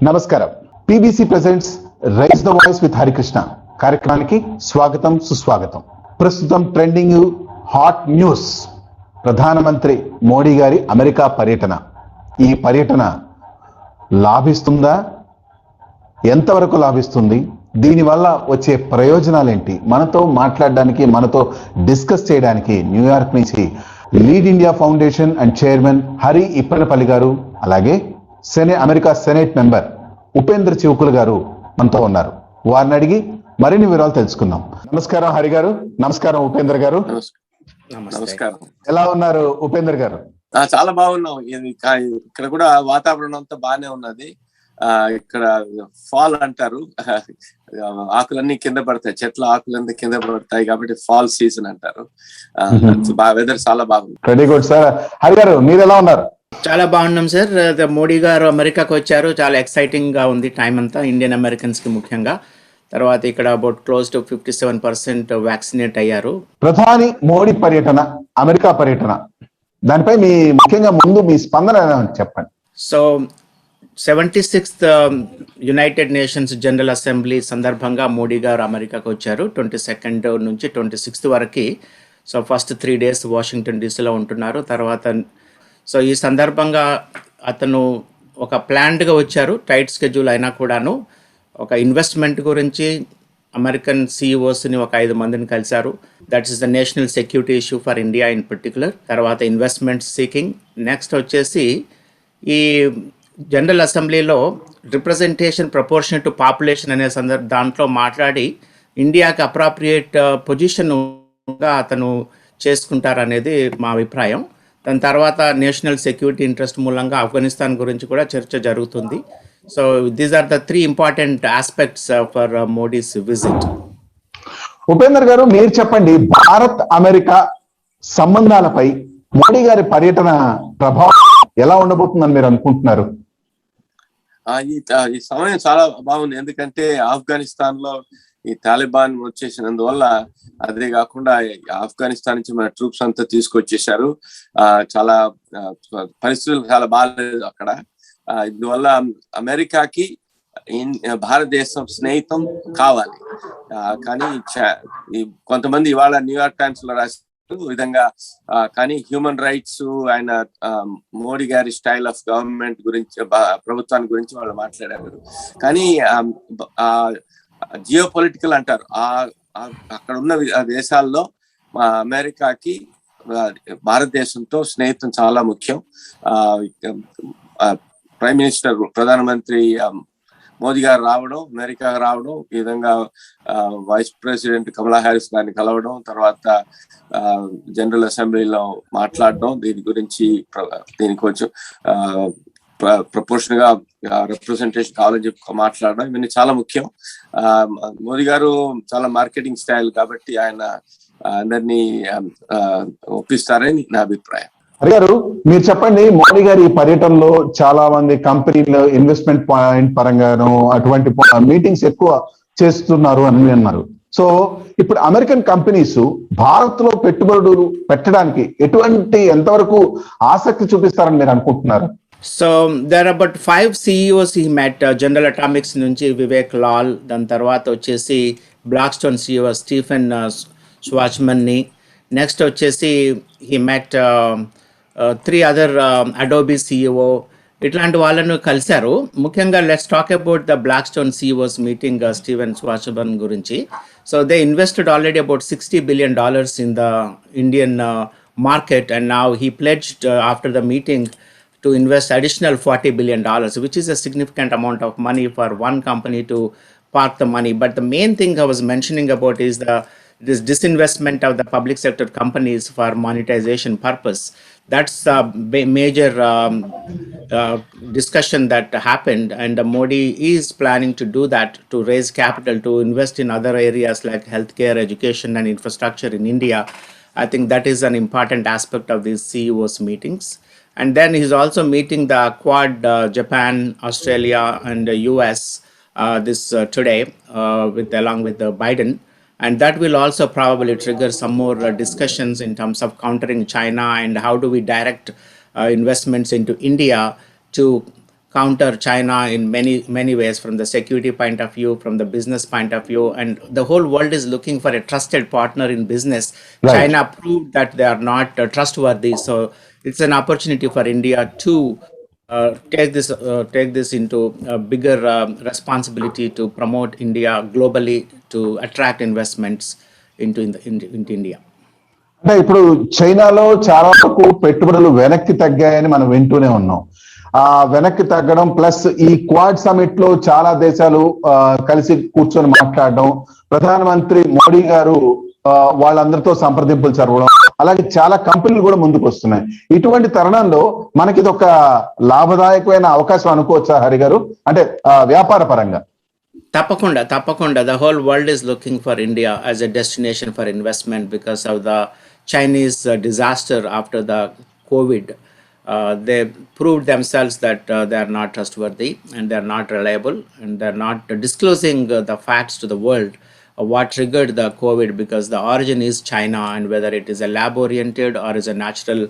నమస్కారం. PBC presents rise the voice with Harikrishna కార్యక్రమానికి స్వాగతం, సుస్వాగతం. ప్రస్తుతం ట్రెండింగ్ హాట్ న్యూస్ ప్రధానమంత్రి మోడీ గారి అమెరికా పర్యటన. ఈ పర్యటన లాభిస్తుందా? ఎంతవరకు లాభిస్తుంది? దీనివల్ల వచ్చే ప్రయోజనాలేంటి? మనతో మాట్లాడడానికి, మనతో డిస్కస్ చేయడానికి న్యూయార్క్ నుంచి lead India foundation and chairman Hari Ippanapalli గారు, అలాగే America senate member Upendra Chivukula గారు మనతో ఉన్నారు. వారిని అడిగి మరిన్ని వివరాలు తెలుసుకుందాం. నమస్కారం హరి గారు. నమస్కారం ఉపేంద్ర గారు. నమస్కారం. ఎలా ఉన్నారు ఉపేంద్ర గారు? చాలా బాగున్నాం. ఇక్కడ కూడా వాతావరణం అంతా బాగానే ఉన్నది. ఇక్కడ ఫాల్ అంటారు, ఆకులన్నీ కింద పడతాయి, చెట్ల ఆకులన్నీ కింద పడతాయి కాబట్టి ఫాల్ సీజన్ అంటారు. వెదర్ చాలా బాగుంది. Very good sir. హరి గారు మీరు ఎలా ఉన్నారు? చాలా బాగున్నాం సార్. మోడీ గారు అమెరికాకు వచ్చారు, చాలా ఎక్సైటింగ్ గా ఉంది టైం అంతా, ఇండియన్ అమెరికన్స్ కి ముఖ్యంగా. తర్వాత ఇక్కడ అబౌట్ క్లోజ్ టు 57% వ్యాక్సినేట్ అయ్యారు. ప్రధాని మోడీ పర్యటన, అమెరికా పర్యటన, దానిపై మీ ముఖ్యంగా ముందు మీ స్పందన చెప్పండి. So 76th United nations general assembly సందర్భంగా మోడీ గారు అమెరికాకు వచ్చారు. 22nd నుంచి 26th వరకు. సో ఫస్ట్ 3 days వాషింగ్టన్ డీసీలో ఉంటున్నారు. తర్వాత సో ఈ సందర్భంగా అతను ఒక ప్లాన్డ్గా వచ్చారు, టైట్ స్కెడ్యూల్ అయినా కూడాను. ఒక ఇన్వెస్ట్మెంట్ గురించి అమెరికన్ సిఇఓస్ని ఒక 5 మందిని కలిశారు. That is the national security issue for India in particular. తర్వాత ఇన్వెస్ట్మెంట్ సీకింగ్. నెక్స్ట్ వచ్చేసి ఈ జనరల్ అసెంబ్లీలో రిప్రజెంటేషన్ ప్రపోర్షనల్ టు పాపులేషన్ అనే దాంట్లో మాట్లాడి ఇండియాకి అప్రాప్రియేట్ పొజిషన్గా అతను చేసుకుంటారనేది మా అభిప్రాయం. దాని తర్వాత నేషనల్ సెక్యూరిటీ ఇంట్రెస్ట్ మూలంగా ఆఫ్ఘనిస్తాన్ గురించి కూడా చర్చ జరుగుతుంది. So these are the 3 important aspects for Modi's visit. Upender గారు మీరు చెప్పండి, భారత్ అమెరికా సంబంధాలపై మోడీ గారి పర్యటన ప్రభావం ఎలా ఉండబోతుందని మీరు అనుకుంటున్నారు? ఈ సమయం చాలా బాగుంది. ఎందుకంటే ఆఫ్ఘనిస్తాన్ లో ఈ తాలిబాన్ వచ్చేసినందువల్ల, అదే కాకుండా ఆఫ్ఘనిస్తాన్ నుంచి మన ట్రూప్స్ అంతా తీసుకొచ్చేసారు. చాలా పరిస్థితులు చాలా బాగాలేదు అక్కడ. ఇందువల్ల అమెరికాకి భారతదేశం స్నేహితం కావాలి. కానీ కొంతమంది ఇవాళ న్యూయార్క్ టైమ్స్ లో రాసిన విధంగా, కానీ హ్యూమన్ రైట్స్, ఆయన మోడీ గారి స్టైల్ ఆఫ్ గవర్నమెంట్ గురించి, ప్రభుత్వాన్ని గురించి వాళ్ళు మాట్లాడారు. కానీ జియో పొలిటికల్ అంటారు, అక్కడ ఉన్న దేశాల్లో అమెరికాకి భారతదేశంతో స్నేహితం చాలా ముఖ్యం. ప్రైమ్ మినిస్టర్, ప్రధానమంత్రి మోదీ గారు రావడం, అమెరికా రావడం, ఈ విధంగా వైస్ ప్రెసిడెంట్ కమలా హ్యారిస్ గారిని కలవడం, తర్వాత జనరల్ అసెంబ్లీలో మాట్లాడడం, దీనికి కొంచెం ప్రపోర్షన్ గా రిప్రజెంటేషన్ కావాలని చెప్పి మాట్లాడడం, ఇవన్నీ చాలా ముఖ్యం. మోదీ గారు చాలా మార్కెటింగ్ స్టైల్ కాబట్టి ఆయన అందరినీ ఒప్పిస్తారని నా అభిప్రాయం. గారు మీరు చెప్పండి, మోడీ గారి ఈ పర్యటనలో చాలా మంది కంపెనీలు ఇన్వెస్ట్మెంట్ పాయింట్ పరంగాను అటువంటి మీటింగ్స్ ఎక్కువ చేస్తున్నారు అని అన్నారు. సో ఇప్పుడు అమెరికన్ కంపెనీస్ భారత్ లో పెట్టుబడులు పెట్టడానికి ఎంతవరకు ఆసక్తి చూపిస్తారని మీరు అనుకుంటున్నారు? So there are about 5 CEOs he met. General atomics నుంచి వివేక్ లాల్, దాని తర్వాత వచ్చేసి బ్లాక్ స్టోన్ CEO స్టీఫెన్ స్వాచ్మన్ని. నెక్స్ట్ వచ్చేసి he met 3 other Adobe CEO. ఇట్లాంటి వాళ్ళను కలిశారు. ముఖ్యంగా let's talk about the Blackstone CEOs meeting, Steven స్వాచ్మన్ గురించి. So they invested already about $60 billion in the Indian market, and now he pledged after the meeting to invest additional $40 billion, which is a significant amount of money for one company to park the money. But the main thing I was mentioning about is this disinvestment of the public sector companies for monetization purpose. That's a major discussion that happened, and Modi is planning to do that, to raise capital to invest in other areas like healthcare, education and infrastructure in India. I think that is an important aspect of these CEOs meetings. And then he's also meeting the Quad, Japan, Australia and US today along with Biden. And that will also probably trigger some more discussions in terms of countering China and how do we direct investments into India to counter China in many ways, from the security point of view, from the business point of view, and the whole world is looking for a trusted partner in business. Right. China proved that they are not trustworthy, so it's an opportunity for India to take this into a bigger responsibility to promote India globally, to attract investments into India. అంటే ఇప్పుడు చైనాలో చాలా వరకు పెట్టుబడులు వెనక్కి తగ్గాయని మనం వింటూనే ఉన్నాం. ఆ వెనక్కి తగ్గడం ప్లస్ ఈ క్వాడ్ సమిట్ లో చాలా దేశాలు కలిసి కూర్చొని మాట్లాడడం, ప్రధానమంత్రి మోడీ గారు వాళ్ళందరితో సంప్రదింపులు జరగడం, అలాగే చాలా కంపెనీలు కూడా ముందుకు వస్తున్నాయి. ఇటువంటి తరుణంలో మనకి ఇది ఒక లాభదాయకమైన అవకాశం అనుకోవచ్చా హరి గారు, అంటే వ్యాపార పరంగా? Tapakunda. The whole world is looking for India as a destination for investment because of the Chinese disaster after the COVID. They proved themselves that they are not trustworthy and they are not reliable, and they are not disclosing the facts to the world of what triggered the COVID, because the origin is China, and whether it is a lab oriented or is a natural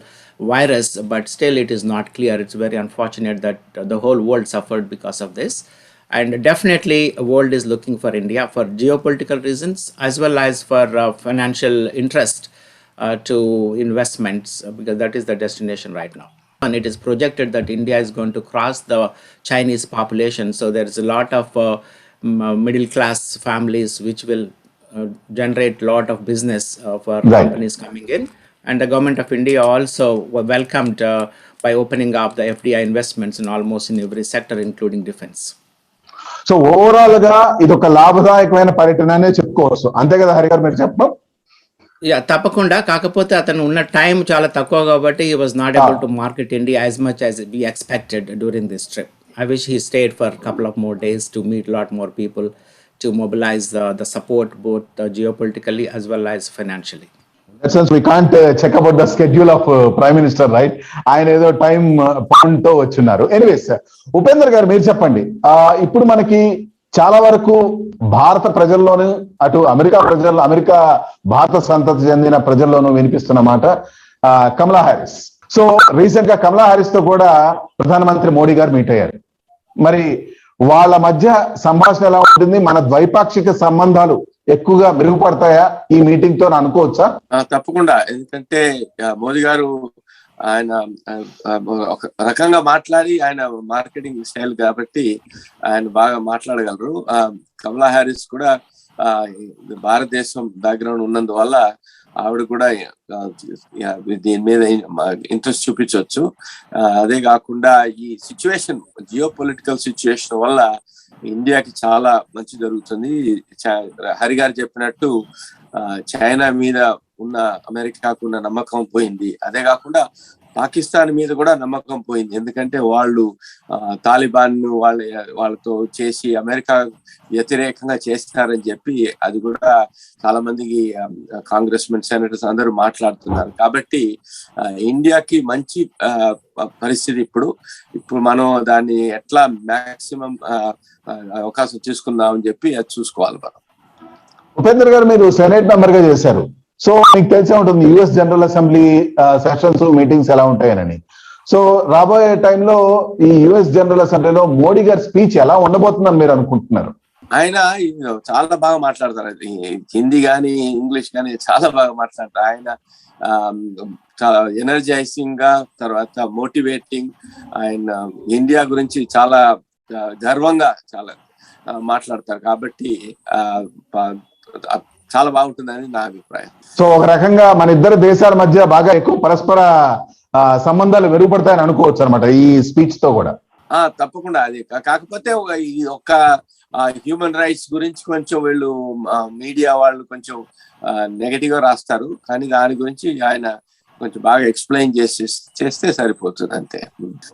virus, but still it is not clear. It's very unfortunate that the whole world suffered because of this. And definitely the world is looking for India for geopolitical reasons as well as for financial interest to investments, because that is the destination right now. And it is projected that India is going to cross the Chinese population, so there is a lot of middle class families which will generate a lot of business for Right. companies coming in. And the government of India also welcomed by opening up the FDI investments in almost in every sector, including defense. So overall గా ఇది ఒక లాభదాయకమైన పర్యటన అనే చెప్పుకోవచ్చు, అంతే కదా హరి గారు, మీరు చెప్పడం? తప్పకుండా. కాకపోతే అతను ఉన్న టైం చాలా తక్కువ కాబట్టి he was not able to market India as much as we expected during this trip. I wish he stayed for a couple of more days to meet a lot more people, to mobilize the support both geopolitically as well as financially. Since we can't check about the schedule of Prime Minister, right? ఆయన ఏదో time point తో వచ్చున్నారు. Anyways, Upender గారు మీరు చెప్పండి. ఇప్పుడు మనకి చాలా వరకు భారత ప్రజల్లోనూ, అటు అమెరికా భారత సంతతి చెందిన ప్రజల్లోనూ వినిపిస్తున్న మాట కమలా హ్యారిస్. సో రీసెంట్ గా కమలా హ్యారిస్ తో కూడా ప్రధానమంత్రి మోడీ గారు మీట్ అయ్యారు. మరి వాళ్ళ మధ్య సంభాషణ ఎలా ఉంటుంది? మన ద్వైపాక్షిక సంబంధాలు ఎక్కువగా మెరుగుపడతాయా ఈ మీటింగ్ తో అనుకోవచ్చా? తప్పకుండా. ఎందుకంటే మోదీ గారు ఆయన ఒక రకంగా మాట్లాడి, ఆయన మార్కెటింగ్ స్టైల్ కాబట్టి ఆయన బాగా మాట్లాడగలరు. కమలా హ్యారిస్ కూడా భారతదేశం బ్యాక్గ్రౌండ్ ఉన్నందువల్ల ఆవిడ కూడా దీని మీద ఇంట్రెస్ట్ చూపించవచ్చు. అదే కాకుండా ఈ సిచ్యువేషన్, జియో పొలిటికల్ సిచ్యువేషన్ వల్ల ఇండియాకి చాలా మంచి జరుగుతుంది. హరి గారు చెప్పినట్టు చైనా మీద ఉన్న అమెరికాకు ఉన్న నమ్మకం పోయింది. అదే కాకుండా పాకిస్తాన్ మీద కూడా నమ్మకం పోయింది. ఎందుకంటే వాళ్ళు తాలిబాన్ వాళ్ళతో చేసి అమెరికా వ్యతిరేకంగా చేస్తారని చెప్పి అది కూడా చాలా మందికి కాంగ్రెస్ మెన్, సెనేటర్స్ అందరూ మాట్లాడుతున్నారు. కాబట్టి ఇండియాకి మంచి పరిస్థితి ఇప్పుడు మనం దాన్ని ఎట్లా మాక్సిమం అవకాశం తీసుకుందాం అని చెప్పి అది చూసుకోవాలి మనం. ఉపేందర్ గారు, మీరు సెనేట్ మెంబర్ గా చేశారు, సో మీకు తెలిసే ఉంటుంది US general assembly sessions meetings ఎలా ఉంటాయని. సో రాబోయే టైంలో ఈ యుఎస్ జనరల్ అసెంబ్లీలో మోడీ గారి స్పీచ్ ఎలా ఉండబోతుందని మీరు అనుకుంటున్నారు? ఆయన చాలా బాగా మాట్లాడతారు. హిందీ కానీ ఇంగ్లీష్ కానీ చాలా బాగా మాట్లాడతారు. ఆయన చాలా ఎనర్జైజింగ్ గా, తర్వాత మోటివేటింగ్, ఆయన ఇండియా గురించి చాలా గర్వంగా చాలా మాట్లాడతారు. కాబట్టి చాలా బాగుంటుందని నా అభిప్రాయం. సో ఒక రకంగా మన ఇద్దరు దేశాల మధ్య బాగా ఎక్కువ పరస్పర సంబంధాలు మెరుగుపడతాయని అనుకోవచ్చు అనమాట ఈ స్పీచ్ తో కూడా. తప్పకుండా. అది కాకపోతే ఒక హ్యూమన్ రైట్స్ గురించి కొంచెం వీళ్ళు మీడియా వాళ్ళు కొంచెం నెగటివ్ గా రాస్తారు, కానీ దాని గురించి ఆయన కొంచెం బాగా ఎక్స్ప్లెయిన్ చేస్తే సరిపోతుంది అంతే.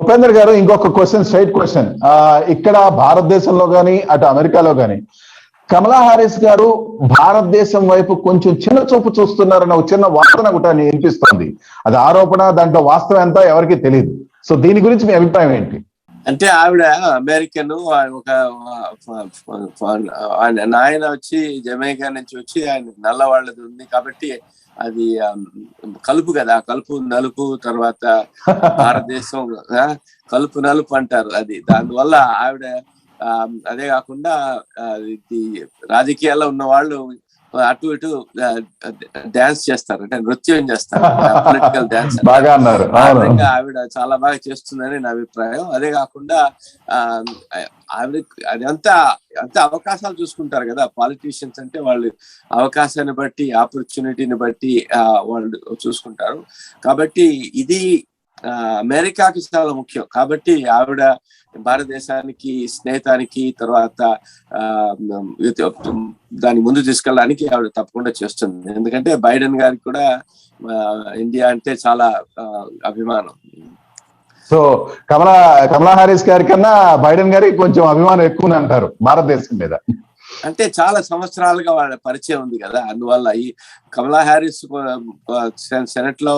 ఉపేందర్ గారు, ఇంకొక క్వశ్చన్, స్ట్రైట్ క్వశ్చన్. ఇక్కడ భారతదేశంలో గాని అటు అమెరికాలో గాని కమలా హారిస్ గారు భారతదేశం వైపు కొంచెం చిన్న చూపు చూస్తున్నారన్న ఒక చిన్న వార్తన కూడా వినిపిస్తోంది. అది ఆరోపణ, దాంట్లో వాస్తవం ఎంత ఎవరికి తెలియదు. సో దీని గురించి మీ అభిప్రాయం ఏంటి? అంటే ఆవిడ అమెరికన్, ఒక ఆయన వచ్చి జమైకా నుంచి వచ్చి ఆయన నల్ల వాళ్ళది ఉంది కాబట్టి అది కలుపు కదా, కలుపు నలుపు, తర్వాత భారతదేశం కలుపు నలుపు అంటారు. అది దానివల్ల ఆవిడ అదే కాకుండా ఇది రాజకీయాల్లో ఉన్న వాళ్ళు అటు ఇటు డాన్స్ చేస్తారు, అంటే నృత్యం చేస్తారు, పొలిటికల్ డాన్స్. ఆ విధంగా ఆవిడ చాలా బాగా చేస్తుందని నా అభిప్రాయం. అదే కాకుండా ఆవిడ అదంతా అవకాశాలు చూసుకుంటారు కదా పాలిటీషియన్స్ అంటే, వాళ్ళు అవకాశాన్ని బట్టి, ఆపర్చునిటీని బట్టి వాళ్ళు చూసుకుంటారు. కాబట్టి ఇది అమెరికాకి చాలా ముఖ్యం. కాబట్టి ఆవిడ భారతదేశానికి స్నేహితానికి తర్వాత దాన్ని ముందు తీసుకెళ్ళడానికి ఆవిడ తప్పకుండా చేస్తుంది. ఎందుకంటే బైడెన్ గారికి కూడా ఇండియా అంటే చాలా అభిమానం. సో కమలా హారిస్ గారి కన్నా బైడెన్ గారికి కొంచెం అభిమానం ఎక్కువ అంటారు భారతదేశం మీద. అంటే చాలా సంవత్సరాలుగా వాళ్ళ పరిచయం ఉంది కదా, అందువల్ల ఈ కమలా హ్యారిస్ సెనెట్ లో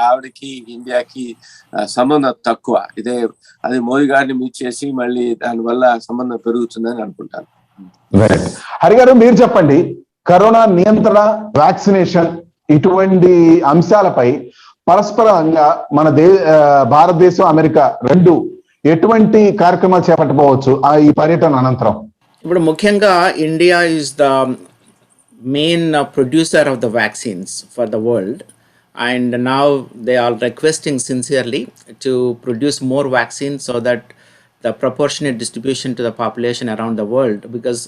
ఆవిడకి ఇండియాకి సంబంధం తక్కువ. అది మోదీ గారిని మీట్ చేసి మళ్ళీ దానివల్ల సంబంధం పెరుగుతుందని అనుకుంటాను. హరి గారు, మీరు చెప్పండి, కరోనా నియంత్రణ, వ్యాక్సినేషన్ ఇటువంటి అంశాలపై పరస్పరంగా మన భారతదేశం, అమెరికా రెండు ఎటువంటి కార్యక్రమాలు చేపట్టబోవచ్చు ఈ పర్యటన అనంతరం? ఇప్పుడు ముఖ్యంగా India is the main producer of the vaccines for the world, and now they are requesting sincerely to produce more vaccines so that the proportionate distribution to the population around the world. Because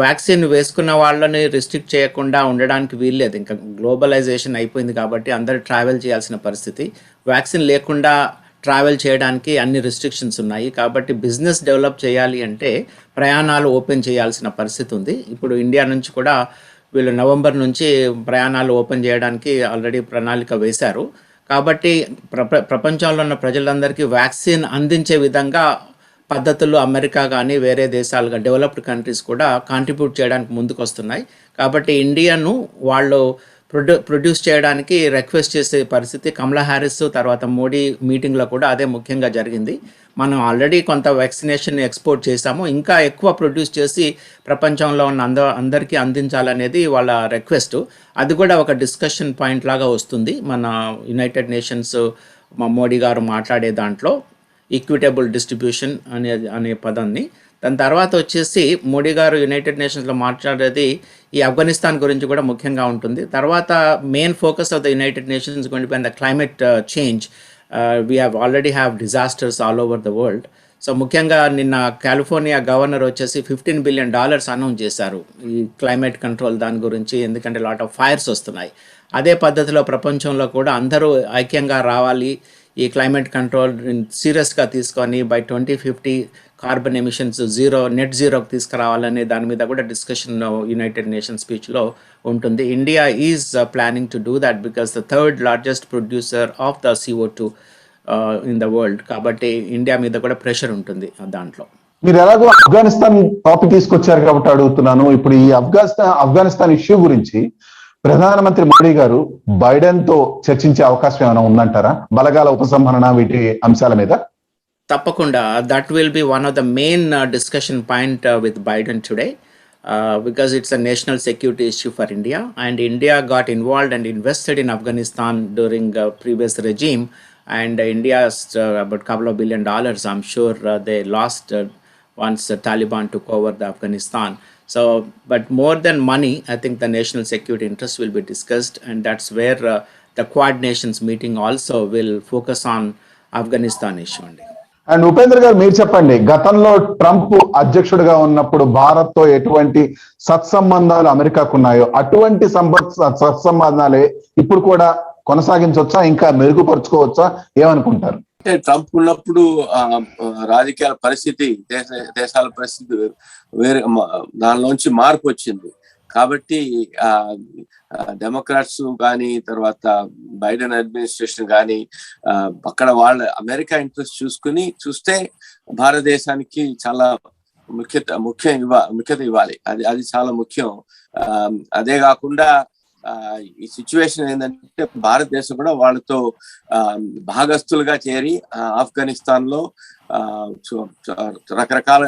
vaccine వేసుకున్న వాళ్ళని restrict చేయకుండా ఉండడానికి వీల్లేదు, ఇంకా globalisation అయిపోయింది కాబట్టి అందరూ travel చేయాల్సిన పరిస్థితి. వ్యాక్సిన్ లేకుండా ట్రావెల్ చేయడానికి అన్ని రిస్ట్రిక్షన్స్ ఉన్నాయి. కాబట్టి బిజినెస్ డెవలప్ చేయాలి అంటే ప్రయాణాలు ఓపెన్ చేయాల్సిన పరిస్థితి ఉంది. ఇప్పుడు ఇండియా నుంచి కూడా వీళ్ళు నవంబర్ నుంచి ప్రయాణాలు ఓపెన్ చేయడానికి ఆల్రెడీ ప్రణాళిక వేశారు. కాబట్టి ప్రపంచంలో ఉన్న ప్రజలందరికీ వ్యాక్సిన్ అందించే విధంగా పద్ధతులు అమెరికా కానీ వేరే దేశాలుగా డెవలప్డ్ కంట్రీస్ కూడా కాంట్రిబ్యూట్ చేయడానికి ముందుకు వస్తున్నాయి. కాబట్టి ఇండియాను వాళ్ళు ప్రొడ్యూస్ చేయడానికి రిక్వెస్ట్ చేసే పరిస్థితి కమలా హ్యారిస్ తర్వాత మోడీ మీటింగ్లో కూడా అదే ముఖ్యంగా జరిగింది. మనం ఆల్రెడీ కొంత వ్యాక్సినేషన్ ఎక్స్పోర్ట్ చేశాము, ఇంకా ఎక్కువ ప్రొడ్యూస్ చేసి ప్రపంచంలో ఉన్న అందరికీ అందించాలనేది వాళ్ళ రిక్వెస్ట్. అది కూడా ఒక డిస్కషన్ పాయింట్ లాగా వస్తుంది మన యునైటెడ్ నేషన్స్ మోడీ గారు మాట్లాడే దాంట్లో, ఈక్విటబుల్ డిస్ట్రిబ్యూషన్ అనే పదాన్ని. దాని తర్వాత వచ్చేసి మోడీ గారు యునైటెడ్ నేషన్స్లో మాట్లాడేది ఈ ఆఫ్ఘనిస్తాన్ గురించి కూడా ముఖ్యంగా ఉంటుంది. తర్వాత main focus of the United nations going to be on the climate change. We already have disasters all over the world. So ముఖ్యంగా నిన్న కాలిఫోర్నియా గవర్నర్ వచ్చేసి $15 బిలియన్ అనౌన్స్ చేశారు ఈ క్లైమేట్ కంట్రోల్ దాని గురించి, ఎందుకంటే లాట్ ఆఫ్ ఫైర్స్ వస్తున్నాయి. అదే పద్ధతిలో ప్రపంచంలో కూడా అందరూ ఐక్యంగా రావాలి, ఈ క్లైమేట్ కంట్రోల్ సీరియస్గా తీసుకొని బై 2050 కార్బన్ ఎమిషన్స్ నెట్ జీరోకి తీసుకురావాలనే దాని మీద కూడా డిస్కషన్ యునైటెడ్ నేషన్స్ స్పీచ్లో ఉంటుంది. India is planning to do that because the third largest producer of the CO2 in the world. కాబట్టి ఇండియా మీద కూడా ప్రెషర్ ఉంటుంది దాంట్లో. మీరు ఎలాగో ఆఫ్ఘనిస్తాన్ టాపిక్ తీసుకొచ్చారు కాబట్టి అడుగుతున్నాను. ఇప్పుడు ఈ ఆఫ్ఘనిస్తాన్ ఇష్యూ గురించి ప్రధానమంత్రి మోడీ గారు బైడెన్ తో చర్చించే అవకాశం ఏమైనా ఉందంటారా? బలగాల ఉపసంహరణ వీటి అంశాల మీద తప్పకుండా that will be one of the main discussion point with Biden today, because it's a national security issue for India, and India got involved and invested in Afghanistan during previous regime, and India's about couple of $1 billion. I'm sure they lost once Taliban took over the Afghanistan. So, but more than money, I think the national security interest will be discussed, and that's where the Quad Nations meeting also will focus on Afghanistan issue. And Upendra గారు, మీరు చెప్పండి, గతంలో Trump అధ్యక్షుడిగా ఉన్నప్పుడు భారత్ తో ఎటువంటి సత్సంబంధాలు అమెరికాకు ఉన్నాయో అటువంటి సత్సంబంధాలే ఇప్పుడు కూడా కొనసాగించవచ్చా, ఇంకా మెరుగుపరుచుకోవచ్చా, ఏమనుకుంటారు? అంటే ట్రంప్ ఉన్నప్పుడు రాజకీయాల పరిస్థితి, దేశాల పరిస్థితి వేరే, దానిలోంచి మార్పు వచ్చింది. కాబట్టి డెమోక్రాట్స్ కానీ తర్వాత బైడెన్ అడ్మినిస్ట్రేషన్ కానీ అక్కడ వాళ్ళ అమెరికా ఇంట్రెస్ట్ చూస్తే భారతదేశానికి చాలా ముఖ్యత ఇవ్వాలి. అది చాలా ముఖ్యం. అదే కాకుండా ఈ సిచ్యువేషన్ ఏంటంటే భారతదేశం కూడా వాళ్ళతో భాగస్తులుగా చేరి ఆఫ్ఘనిస్తాన్ లో రకరకాల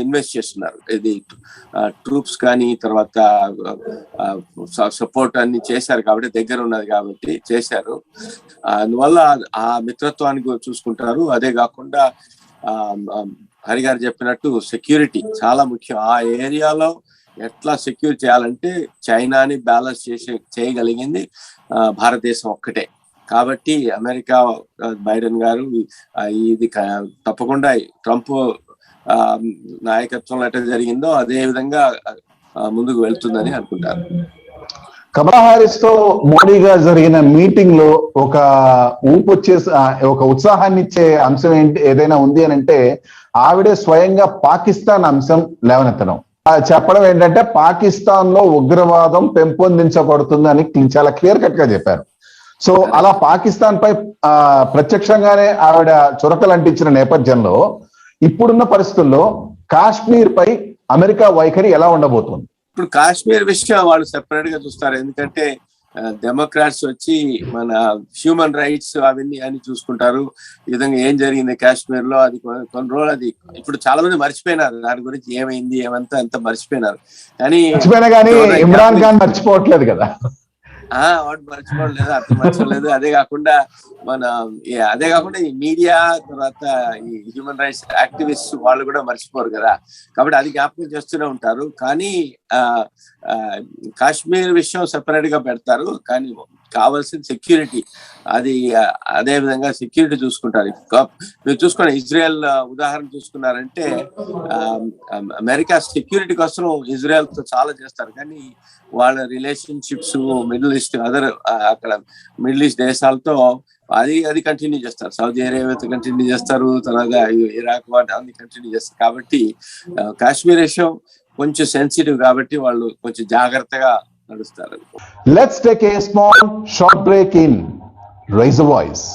ఇన్వెస్ట్ చేస్తున్నారు. ఇది ట్రూప్స్ కానీ తర్వాత సపోర్ట్ అన్ని చేశారు కాబట్టి, దగ్గర ఉన్నది కాబట్టి చేశారు. అందువల్ల ఆ మిత్రత్వానికి చూసుకుంటారు. అదే కాకుండా హరి గారు చెప్పినట్టు సెక్యూరిటీ చాలా ముఖ్యం. ఆ ఏరియాలో ఎట్లా సెక్యూర్ చేయాలంటే చైనాని బ్యాలెన్స్ చేయగలిగింది భారతదేశం ఒక్కటే. కాబట్టి అమెరికా బైడెన్ గారు ఇది తప్పకుండా ట్రంప్ నాయకత్వంలో ఎట్లా జరిగిందో అదే విధంగా ముందుకు వెళ్తుందని అనుకుంటారు. కమలా హారిస్ తో మోడీ గారు జరిగిన మీటింగ్ లో ఒక ఒక ఉత్సాహాన్ని ఇచ్చే అంశం ఏదైనా ఉంది అని అంటే ఆవిడే స్వయంగా పాకిస్తాన్ అంశం లేవనెత్తడం, చెప్పడం ఏంటంటే పాకిస్తాన్ లో ఉగ్రవాదం పెంపొందించబడుతుందని చాలా క్లియర్ కట్ గా చెప్పారు. సో అలా పాకిస్తాన్ పై ప్రత్యక్షంగానే ఆవిడ చురకలు అంటించిన నేపథ్యంలో ఇప్పుడున్న పరిస్థితుల్లో కాశ్మీర్ పై అమెరికా వైఖరి ఎలా ఉండబోతుంది? ఇప్పుడు కాశ్మీర్ విషయం వాళ్ళు సెపరేట్ గా చూస్తారు. ఎందుకంటే డెమోక్రాట్స్ వచ్చి మన హ్యూమన్ రైట్స్ అవన్నీ అని చూసుకుంటారు. ఈ విధంగా ఏం జరిగింది కాశ్మీర్ లో అది కొన్ని రోజులు అది ఇప్పుడు చాలా మంది మర్చిపోయినారు, దాని గురించి ఏమైంది ఏమంతా అంతా మర్చిపోయినారు. కానీ ఇమ్రాన్ ఖాన్ మర్చిపోవట్లేదు కదా, వాడు మర్చిపోలేదు, అర్థం మర్చిపోలేదు. అదే కాకుండా ఈ మీడియా తర్వాత ఈ హ్యూమన్ రైట్స్ యాక్టివిస్ట్ వాళ్ళు కూడా మర్చిపోరు కదా, కాబట్టి అది జ్ఞాపకం చేస్తూనే ఉంటారు. కానీ కాశ్మీర్ విషయం సెపరేట్ గా పెడతారు. కానీ కావాల్సిన సెక్యూరిటీ అది అదే విధంగా సెక్యూరిటీ చూసుకుంటారు. మీరు చూసుకోండి, ఇజ్రాయెల్ ఉదాహరణ చూసుకున్నారంటే అమెరికా సెక్యూరిటీ కోసం ఇజ్రాయెల్ తో చాలా చేస్తారు. కానీ వాళ్ళ రిలేషన్షిప్స్ మిడిల్ ఈస్ట్ అక్కడ మిడిల్ ఈస్ట్ దేశాలతో అది కంటిన్యూ చేస్తారు. సౌదీ అరేబియాతో కంటిన్యూ చేస్తారు, తర్వాత ఇరాక్ వాటి అన్ని కంటిన్యూ చేస్తారు. కాబట్టి కాశ్మీర్ విషయం కొంచెం సెన్సిటివ్ కాబట్టి వాళ్ళు కొంచెం జాగ్రత్తగా నడుస్తారు. Let's take a small short break in Raise the Voice.